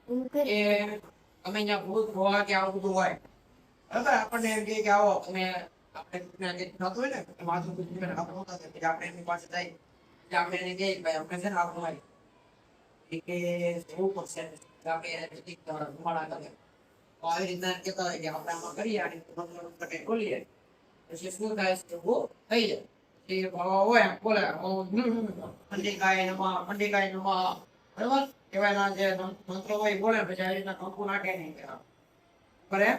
એ અમે અહીંયા ભૂત ભોવા કે આવું બધું હોય બરાબર આપણને એમ કે આવો અમે આપણે જે થતું હોય ને માથું કુછ આપણે હોતા કે આપણે એની પાસે જાય કે આપણે એને કહીએ ભાઈ આપણે છે ને આવું હોય કે એવું પડશે કે આપણે એક ધુમાડા કરે તો આવી રીતના કહેતા હોય કે આપણે આમાં કરીએ અને કંઈ ખોલીએ પછી શું થાય છે એવું થઈ જાય એ ભાવ હોય એમ બોલે ઠંડી કાય નમા બરાબર એવાના જે મંત્રો હોય એ બોલે પછી આવી રીતના કંકુ નાખે નહીં કરે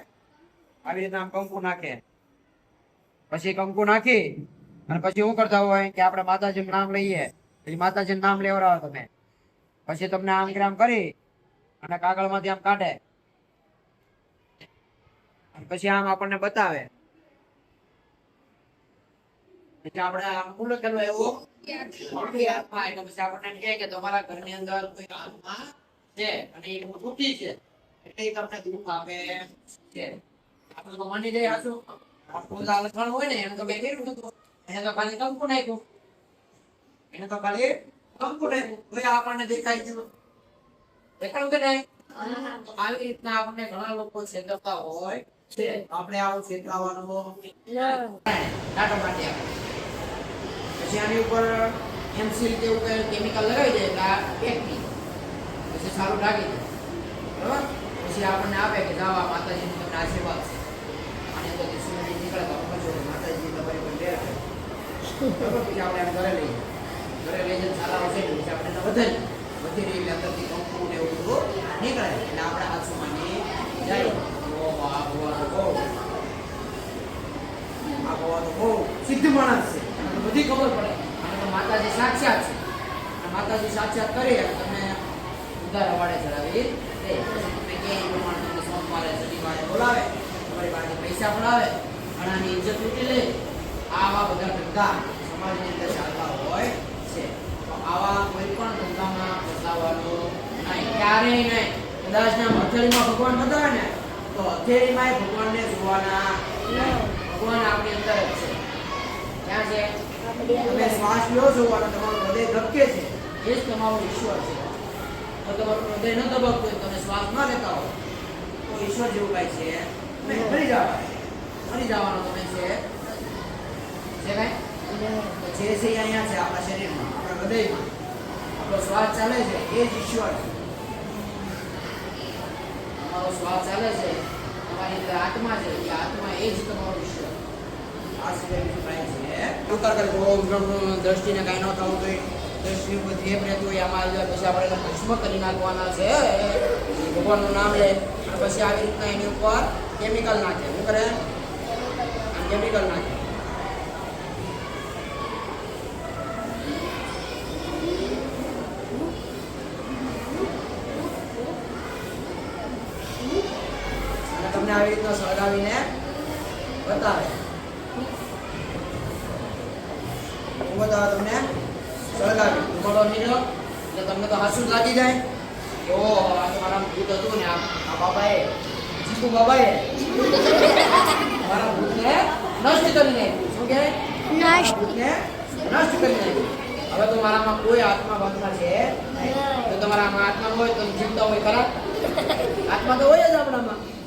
આવી રીતના કંકુ નાખે પછી કંકુ નાખી અને પછી શું કરતા હોય કે આપણે માતાજીનું નામ લઈએ પછી માતાજીનું નામ લેવડાવો તમે પછી તમને આમ ગ્રામ કરી અને કાગળમાંથી આમ કાઢે પછી આમ આપણને બતાવે એટલે આપણે આમ ફૂલ કરવો એવું પછી આપણને કહે કે તમારા ઘરની અંદર કોઈ આત્મા છે અને એ દુઃખી છે એટલે એ તમને દુઃખ આપે છે આપણે તો માની જાય હાચું આપણું લખણ હોય ને એને તો મેં કર્યું નતું એને તો ખાલી કંકુ નાખ્યું એને તો ખાલી કંકુ નાખ્યું તો આપણને દેખાય છે દેખાડું કે નહીં આવી રીતના આપણને ઘણા લોકો છેતરતા હોય છે આપણે આવું છેતરાવાનું નાટો કાઢી પછી આની ઉપર એમસીલ જેવું કઈ કેમિકલ લગાવી દે એટલે આ એકની પછી સારું લાગી જાય બરાબર પછી આપણને આપે કે જાઓ આ માતાજીનો તમને આશીર્વાદ છે અને તો સૂર્ય નીકળે તો આપણે માતાજી તમારી પર લે બરાબર પછી આપણે આમ ઘરે લઈ જઈને સારા હશે ને પછી આપણે વધારી વધી રહી અંદરથી કંકુ ને એવું બધું નીકળે એટલે આપણે હાથમાં જાય આ ભવા તો બહુ સિદ્ધ માણસ છે અને બધી ખબર પડે અને તો માતાજી સાક્ષાત છે અને માતાજી સાક્ષાત કરી તમે ઉધાર અવાડે ચડાવી દે તમે કે એ પ્રમાણે તમને સોમવારે શનિવારે બોલાવે તમારી પાસે પૈસા પણ આવે ઘણાની ઇજ્જત લૂંટી લે આવા બધા ધંધા સમાજની અંદર ચાલતા હોય છે તો આવા કોઈ પણ ધંધામાં ફસાવાનું નહીં ક્યારેય નહીં કદાચ ના હથેળીમાં ભગવાન બતાવે ને તો હથેળીમાં ભગવાનને જોવાના ભગવાન આપણી અંદર જ છે ક્યાં છે તમે શ્વાસ લો છો અને તમારું હૃદય ધબકે છે એ જ તમારો ઈશ્વર છે તો તમારું હૃદય ન ધબકતું તમે શ્વાસ ન લેતા હો તો ઈશ્વર જેવું કાંઈ છે નહીં મરી જવાનો તમે છે કાંઈ જે છે અહીંયા છે આપણા શરીરમાં આપણા હૃદયમાં આપણો શ્વાસ ચાલે છે એ જ ઈશ્વર છે તમારો શ્વાસ ચાલે છે તમારી અંદર આત્મા છે એ આત્મા એ જ તમારો ઈશ્વર આ સિવાય બીજું કાંઈ છે ઉત્તર કરે ઓમ બ્રહ્મ દ્રષ્ટિને કાંઈ ન થવું જોઈએ દ્રષ્ટિ ઉપર જે રહેતું હોય આમાં પછી આપણે ભસ્મ કરી નાખવાના છે ભગવાનનું નામ લે અને પછી આવી રીતના એની ઉપર કેમિકલ નાખે શું કરે કેમિકલ નાખે તમને આવી રીતના સળગાવીને બતાવે હું બતાવે તમને સળગાવી ધુમાડો નીકળો એટલે તમને તો હાસુ જ લાગી જાય કે ઓ આ તો મારા ભૂત હતું ને આ બાબાએ જીતુ બાબાએ મારા ભૂતને નષ્ટ કરી નાખ્યું શું કહે ભૂતને નષ્ટ કરી નાખ્યું હવે તો મારામાં કોઈ આત્મા બાત્મા છે નહીં તો તમારામાં આત્મા હોય તો જીવતા હોય ખરા આત્મા તો હોય જ આપણામાં